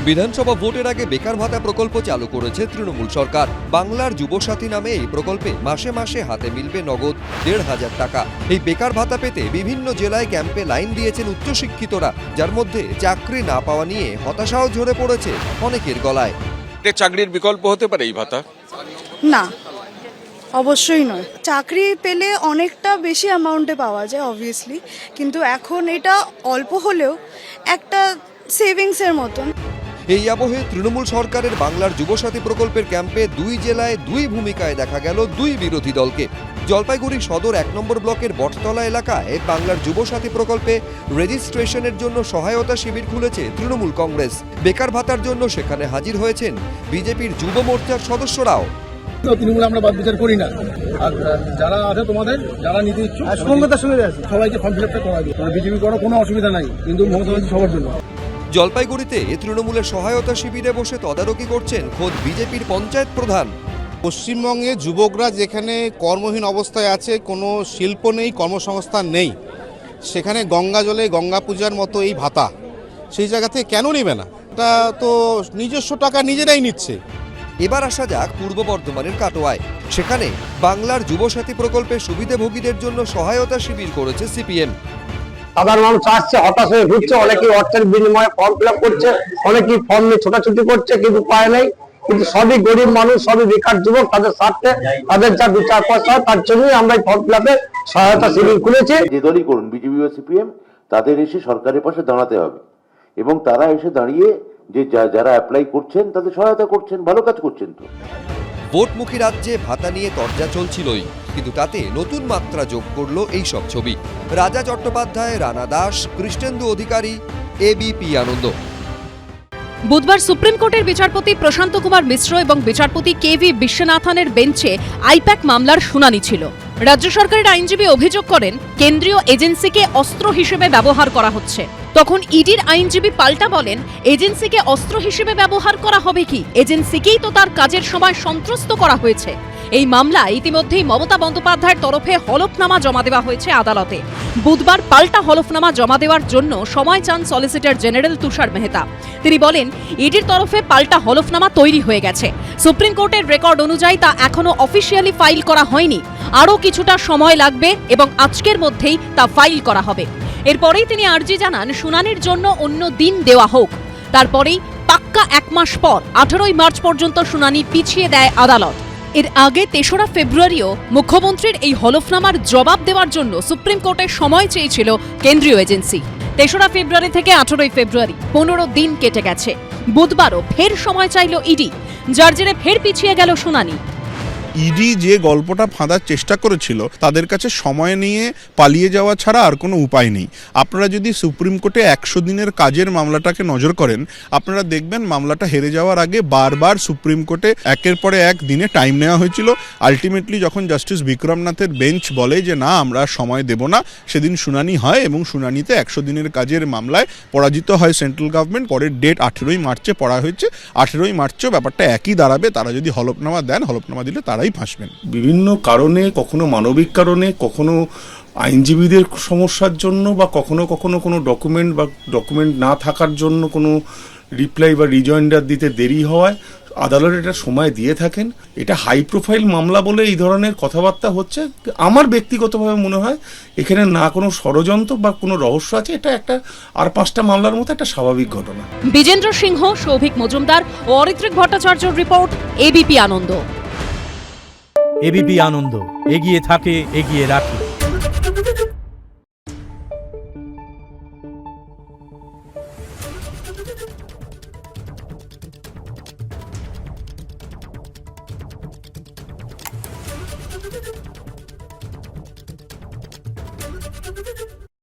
বিধানসভা ভোটের আগে বেকার ভাতা প্রকল্প চালু করেছে তৃণমূল সরকার। বাংলার যুবসাথী নামে এই প্রকল্পে মাসে মাসে হাতে মিলবে নগদ ১৫০০ টাকা। এই বেকার ভাতা পেতে বিভিন্ন জেলায় ক্যাম্পে লাইন দিয়েছেন উচ্চশিক্ষিতরা, যার মধ্যে চাকরি না পাওয়া নিয়ে হতাশাও ঝরে পড়েছে অনেকের গলায়। চাকরির বিকল্প হতে পারে এই ভাতা? না, অবশ্যই নয়। চাকরি পেলে অনেকটা বেশি অ্যামাউন্টে পাওয়া যায় অবভিয়াসলি, কিন্তু এখন এটা অল্প হলেও একটা সেভিংসের মতন। এই আবহে তৃণমূল সরকারের বাংলার যুবসাথী প্রকল্পের ক্যাম্পে দুই জেলায় দুই ভূমিকায় দেখা গেল দুই বিরোধী দলকে। জলপাইগুড়ি সদর ১ নম্বর ব্লকের বটতলা এলাকায় বাংলার যুবসাথী প্রকল্পে রেজিস্ট্রেশনের জন্য সহায়তা শিবির খুলেছে তৃণমূল কংগ্রেস। বেকার ভাতার জন্য সেখানে হাজির হয়েছেন বিজেপির যুব মোর্চার সদস্যরাও। তৃণমূল আমরা বাদ বিচার করি না, আর যারা আছে তোমাদের যারা নিতে ইচ্ছুক সবাইকে ফর্ম ফিল আপটা করা দিই। বিজেপি করার কোনো অসুবিধা নাই, কিন্তু মমতা ব্যানার্জি সবার জন্য। জলপাইগুড়িতে তৃণমূলের সহায়তা শিবিরে বসে তদারকি করছেন খোদ বিজেপির পঞ্চায়েত প্রধান। পশ্চিমবঙ্গে যুবকরা যেখানে কর্মহীন অবস্থায় আছে, কোনো শিল্প নেই, কর্মসংস্থান নেই, সেখানে গঙ্গা জলে গঙ্গা পূজার মতো এই ভাতা সেই জায়গা থেকে কেন নেবে না? এটা তো নিজস্ব টাকা নিজেরাই নিচ্ছে। এবার আসা যাক পূর্ব বর্ধমানের কাটোয়ায়। সেখানে বাংলার যুবসাথী প্রকল্পের সুবিধাভোগীদের জন্য সহায়তা শিবির করেছে সিপিএম। সাধারণ মানুষ আসছে, হতাশ হয়ে ঘুরছে, অনেকেই অর্থের বিনিময়ে ফর্ম ফিল আপ করছে, অনেকেই ফর্ম নিয়ে ছোটাছুটি করছে, কিন্তু পায় নাই। কিন্তু সবই গরিব মানুষ, সবই বেকার যুবক, তাদের স্বার্থে তাদের যা ২-৪ পয়সা হয় তার জন্যই আমরা এই ফর্ম ফিল আপে সহায়তা শিবির খুলেছি। যে দলই করুন, বিজেপি বা সিপিএম, তাদের এসে সরকারের পাশে দাঁড়াতে হবে এবং তারা এসে দাঁড়িয়ে যে যারা অ্যাপ্লাই করছেন তাদের সহায়তা করছেন, ভালো কাজ করছেন। তো ভোটমুখী রাজ্যে ভাতা নিয়ে তরজা চলছিলই, কিন্তু তাতে নতুন মাত্রা যোগ করলো এই সব ছবি। রাজা চট্টোপাধ্যায়, রানা দাস, কৃষ্ণেন্দু অধিকারী, এবিপি আনন্দ। বুধবার সুপ্রিম কোর্টের বিচারপতি প্রশান্ত কুমার মিশ্র এবং বিচারপতি কেভি বিশ্বনাথনের বেঞ্চে আইপ্যাক মামলার শুনানি ছিল। রাজ্য সরকারের আইনজীবী অভিযোগ করেন, কেন্দ্রীয় এজেন্সিকে অস্ত্র হিসেবে ব্যবহার করা হচ্ছে। তখন ইডির আইনজীবী পাল্টা বলেন, এজেন্সিকে অস্ত্র হিসেবে ব্যবহার করা হবে কি? এজেন্সিকেই তো তার কাজের সময় সন্ত্রস্ত করা হয়েছে। এই মামলায় ইতিমধ্যেই মমতা বন্দ্যোপাধ্যায়ের তরফে হলফনামা জমা দেওয়া হয়েছে আদালতে। বুধবার পাল্টা হলফনামা জমা দেওয়ার জন্য সময় চান সলিসিটর জেনারেল তুষার মেহতা। তিনি বলেন, ইডির তরফে পাল্টা হলফনামা তৈরি হয়ে গেছে। সুপ্রিম কোর্টের রেকর্ড অনুযায়ী তা এখনো অফিসিয়ালি ফাইল করা হয়নি। আরও কিছুটা সময় লাগবে এবং আজকের মধ্যেই তা ফাইল করা হবে। এরপরেই তিনি আর্জি জানান, শুনানির জন্য অন্য দিন দেওয়া হোক। তারপরেই পাক্কা 1 মাস পর 18ই মার্চ পর্যন্ত শুনানি পিছিয়ে দেয় আদালত। এর আগে 3রা ফেব্রুয়ারিও মুখ্যমন্ত্রীর এই হলফনামার জবাব দেওয়ার জন্য সুপ্রিম কোর্টের সময় চেয়েছিল কেন্দ্রীয় এজেন্সি। 3রা ফেব্রুয়ারি থেকে 18ই ফেব্রুয়ারি 15 দিন কেটে গেছে। বুধবারও ফের সময় চাইল ইডি, যার জেরে ফের পিছিয়ে গেল শুনানি। ইডি যে গল্পটা ফাঁদার চেষ্টা করেছিল, তাদের কাছে সময় নিয়ে পালিয়ে যাওয়া ছাড়া আর কোনো উপায় নেই। আপনারা যদি সুপ্রিম কোর্টে 100 দিনের কাজের মামলাটাকে নজর করেন, আপনারা দেখবেন মামলাটা হেরে যাওয়ার আগে বারবার সুপ্রিম কোর্টে একের পরে এক দিনে টাইম নেওয়া হয়েছিল। আলটিমেটলি যখন জাস্টিস বিক্রমনাথের বেঞ্চ বলে যে না, আমরা সময় দেব না, সেদিন শুনানি হয় এবং শুনানিতে 100 দিনের কাজের মামলায় পরাজিত হয় সেন্ট্রাল গভর্নমেন্ট। পরের ডেট 18ই মার্চে পড়া হয়েছে। 18ই মার্চেও ব্যাপারটা একই দাঁড়াবে। তারা যদি হলফনামা দেন, হলফনামা দিলে তারাই ফাঁসবেন। বিভিন্ন কারণে, কখনো মানবিক কারণে, কখনো আইনজীবীদের সমস্যার জন্য, বা কখনো কখনো কোনো ডকুমেন্ট না থাকার জন্য কোনো রিপ্লাই বা রিজয়েন্ডার দিতে দেরি হওয়ায় আদালত এটা সময় দিয়ে থাকেন। এটা হাই প্রোফাইল মামলা বলে এই ধরনের কথাবার্তা হচ্ছে। আমার ব্যক্তিগতভাবে মনে হয় এখানে না কোনো ষড়যন্ত্র বা কোনো রহস্য আছে। এটা একটা আর 5টা মামলার মতো একটা স্বাভাবিক ঘটনা। বিজেন্দ্র সিংহ, সৌভিক মজুমদার ও অরিত্রিক ভট্টাচার্যর রিপোর্ট, এবিপি আনন্দ। এবিপি আনন্দ, এগিয়ে থাকে, এগিয়ে রাখে।